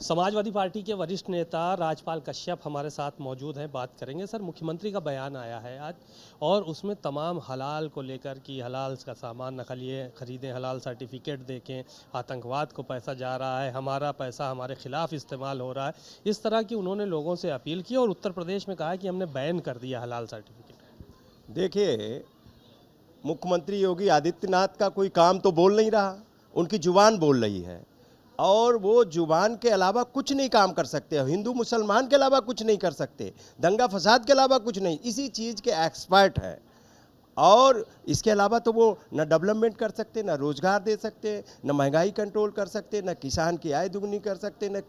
Samajwadi party के वरिष्ठ नेता राजपाल कश्यप हमारे साथ मौजूद हैं, बात करेंगे। सर, मुख्यमंत्री का बयान आया है आज और उसमें तमाम हलाल को लेकर कि हलाल का सामान न खरीदें, हलाल सर्टिफिकेट देखें, आतंकवाद को पैसा जा रहा है, हमारा पैसा हमारे खिलाफ इस्तेमाल हो रहा है, इस तरह की उन्होंने लोगों से अपील की और उत्तर प्रदेश में कहा कि हमने बैन कर दिया हलाल सर्टिफिकेट। देखिए, मुख्यमंत्री योगी आदित्यनाथ का कोई काम तो बोल नहीं रहा, उनकी जुबान बोल रही है और वो जुबान के अलावा कुछ नहीं काम कर सकते। हिंदू मुसलमान के अलावा कुछ नहीं कर सकते, दंगा फसाद के अलावा कुछ नहीं, इसी चीज़ के एक्सपर्ट हैं। और इसके अलावा तो वो न डेवलपमेंट कर सकते, न रोज़गार दे सकते, न महंगाई कंट्रोल कर सकते, न किसान की आय दुगनी कर सकते, न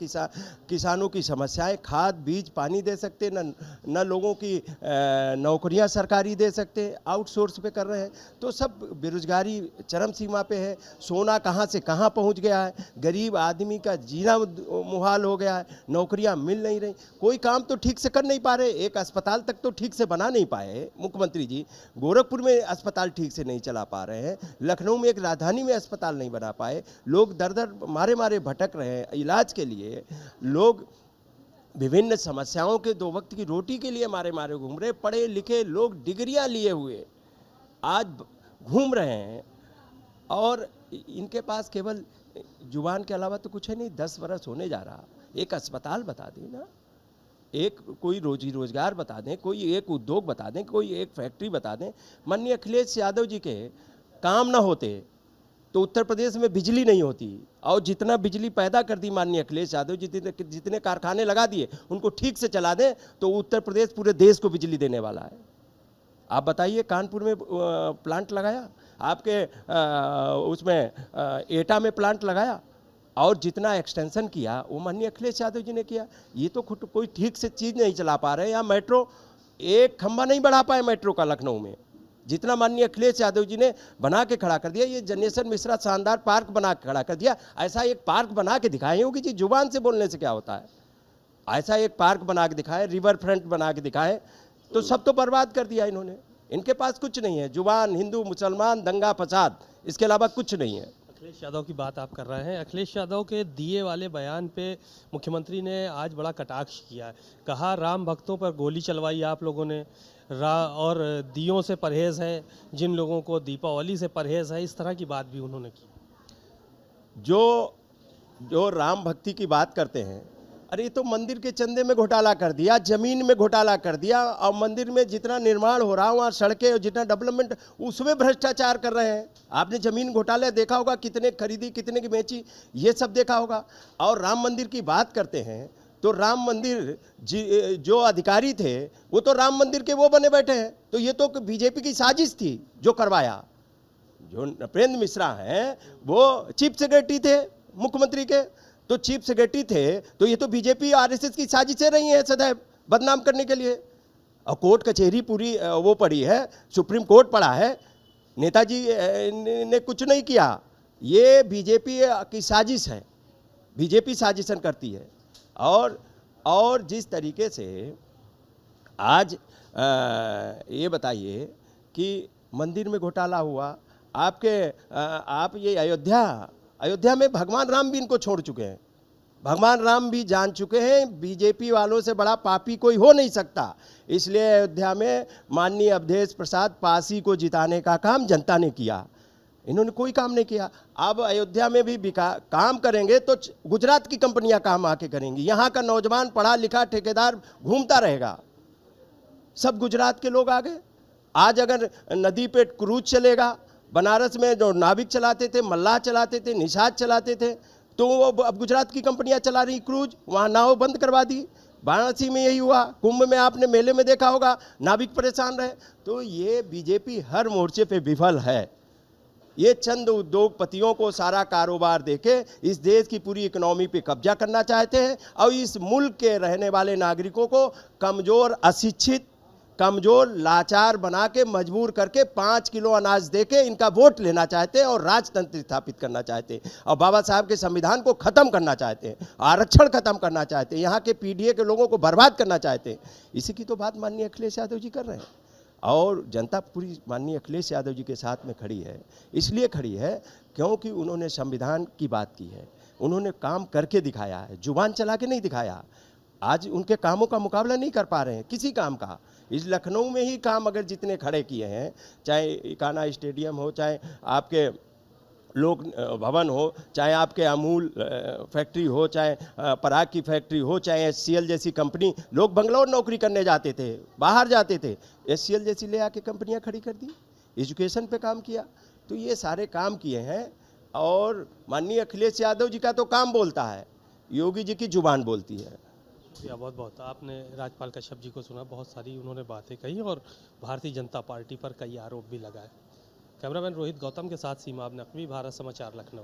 किसानों की समस्याएं, खाद बीज पानी दे सकते, न लोगों की नौकरियां सरकारी दे सकते, आउटसोर्स पे कर रहे हैं। तो सब बेरोजगारी चरम सीमा पे है, सोना कहाँ से कहाँ पहुंच गया है, गरीब आदमी का जीना मुहाल हो गया है, नौकरियां मिल नहीं रही, कोई काम तो ठीक से कर नहीं पा रहे, एक अस्पताल तक तो ठीक से बना नहीं पाए मुख्यमंत्री जी। गोरखपुर में अस्पताल ठीक से नहीं चला पा रहे हैं, लखनऊ में एक राजधानी में अस्पताल नहीं बना पाए, लोग दर दर मारे मारे भटक रहे हैं इलाज के लिए, लोग विभिन्न समस्याओं के दो वक्त की रोटी के लिए मारे मारे घूम रहे, पढ़े लिखे लोग डिग्रियां लिए हुए आज घूम रहे हैं और इनके पास केवल जुबान के अलावा तो कुछ है नहीं। 10 बरस होने जा रहा, एक अस्पताल बता दें ना, एक कोई रोजी रोजगार बता दें, कोई एक उद्योग बता दें, कोई एक फैक्ट्री बता दें। माननीय अखिलेश यादव जी के काम ना होते तो उत्तर प्रदेश में बिजली नहीं होती, और जितना बिजली पैदा कर दी माननीय अखिलेश यादव जी, जितने कारखाने लगा दिए, उनको ठीक से चला दें तो उत्तर प्रदेश पूरे देश को बिजली देने वाला है। आप बताइए, कानपुर में प्लांट लगाया, आपके उसमें एटा में प्लांट लगाया, और जितना एक्सटेंशन किया वो माननीय अखिलेश यादव जी ने किया। ये तो खुद कोई ठीक से चीज़ नहीं चला पा रहे। या मेट्रो, एक खंभा नहीं बढ़ा पाए मेट्रो का लखनऊ में, जितना माननीय अखिलेश यादव जी ने बना के खड़ा कर दिया। ये जनरेशन मिश्रा शानदार पार्क बना के खड़ा कर दिया, ऐसा एक पार्क बना के दिखाए होगी जी, जुबान से बोलने से क्या होता है। ऐसा एक पार्क बना के दिखाए, रिवर फ्रंट बना के दिखाए, तो सब तो बर्बाद कर दिया इन्होंने। इनके पास कुछ नहीं है, जुबान, हिंदू मुसलमान, दंगा फसाद, इसके अलावा कुछ नहीं है। अखिलेश यादव की बात आप कर रहे हैं। अखिलेश यादव के दिए वाले बयान पे मुख्यमंत्री ने आज बड़ा कटाक्ष किया है, कहा राम भक्तों पर गोली चलवाई आप लोगों ने, और दियों से परहेज़ है, जिन लोगों को दीपावली से परहेज़ है, इस तरह की बात भी उन्होंने की। जो राम भक्ति की बात करते हैं, अरे ये तो मंदिर के चंदे में घोटाला कर दिया, जमीन में घोटाला कर दिया, और मंदिर में जितना निर्माण हो रहा, वहाँ सड़कें और जितना डेवलपमेंट, उसमें भ्रष्टाचार कर रहे हैं। आपने जमीन घोटाला देखा होगा, कितने खरीदी कितने की बेची, ये सब देखा होगा। और राम मंदिर की बात करते हैं तो राम मंदिर जो अधिकारी थे वो तो राम मंदिर के वो बने बैठे हैं, तो ये तो बीजेपी की साजिश थी जो करवाया। जो नृपेंद्र मिश्रा हैं वो चीफ सेक्रेटरी थे मुख्यमंत्री के, तो चीफ सेक्रेटरी थे, तो ये तो बीजेपी आरएसएस की साजिशें रही हैं सदैव बदनाम करने के लिए। और कोर्ट कचहरी पूरी वो पड़ी है, सुप्रीम कोर्ट पड़ा है, नेताजी ने कुछ नहीं किया। ये बीजेपी की साजिश है, बीजेपी साजिशन करती है। और जिस तरीके से आज ये बताइए कि मंदिर में घोटाला हुआ, आप ये अयोध्या में भगवान राम भी इनको छोड़ चुके हैं, भगवान राम भी जान चुके हैं बीजेपी वालों से बड़ा पापी कोई हो नहीं सकता। इसलिए अयोध्या में माननीय अवधेश प्रसाद पासी को जिताने का काम जनता ने किया, इन्होंने कोई काम नहीं किया। अब अयोध्या में भी काम करेंगे तो गुजरात की कंपनियां काम आके करेंगी, यहाँ का नौजवान पढ़ा लिखा ठेकेदार घूमता रहेगा, सब गुजरात के लोग आ गए। आज अगर नदी पे क्रूज चलेगा, बनारस में जो नाविक चलाते थे, मल्लाह चलाते थे, निषाद चलाते थे, तो अब गुजरात की कंपनियां चला रही क्रूज, वहाँ नाव बंद करवा दी। वाराणसी में यही हुआ, कुंभ में आपने मेले में देखा होगा, नाविक परेशान रहे। तो ये बीजेपी हर मोर्चे पे विफल है। ये चंद उद्योगपतियों को सारा कारोबार देके इस देश की पूरी इकोनॉमी पे कब्जा करना चाहते हैं, और इस मुल्क के रहने वाले नागरिकों को कमज़ोर, अशिक्षित, कमज़ोर, लाचार बना के मजबूर करके 5 किलो अनाज देके इनका वोट लेना चाहते हैं और राजतंत्र स्थापित करना चाहते हैं, और बाबा साहब के संविधान को ख़त्म करना चाहते हैं, आरक्षण ख़त्म करना चाहते हैं, यहाँ के पीडीए के लोगों को बर्बाद करना चाहते हैं। इसी की तो बात माननीय अखिलेश यादव जी कर रहे हैं, और जनता पूरी माननीय अखिलेश यादव जी के साथ में खड़ी है। इसलिए खड़ी है क्योंकि उन्होंने संविधान की बात की है, उन्होंने काम करके दिखाया है, जुबान चला के नहीं दिखाया। आज उनके कामों का मुकाबला नहीं कर पा रहे हैं किसी काम का। इस लखनऊ में ही काम अगर जितने खड़े किए हैं, चाहे इकाना स्टेडियम हो, चाहे आपके लोक भवन हो, चाहे आपके अमूल फैक्ट्री हो, चाहे पराग की फैक्ट्री हो, चाहे एचसीएल जैसी कंपनी, लोग बंगलौर नौकरी करने जाते थे, बाहर जाते थे, एचसीएल जैसी ले आके कंपनियां खड़ी कर दी, एजुकेशन पे काम किया। तो ये सारे काम किए हैं। और माननीय अखिलेश यादव जी का तो काम बोलता है, योगी जी की जुबान बोलती है। शुक्रिया बहुत बहुत। आपने राजपाल कश्यप जी को सुना, बहुत सारी उन्होंने बातें कही और भारतीय जनता पार्टी पर कई आरोप भी लगाए। कैमरामैन रोहित गौतम के साथ सीमा नकवी, भारत समाचार, लखनऊ।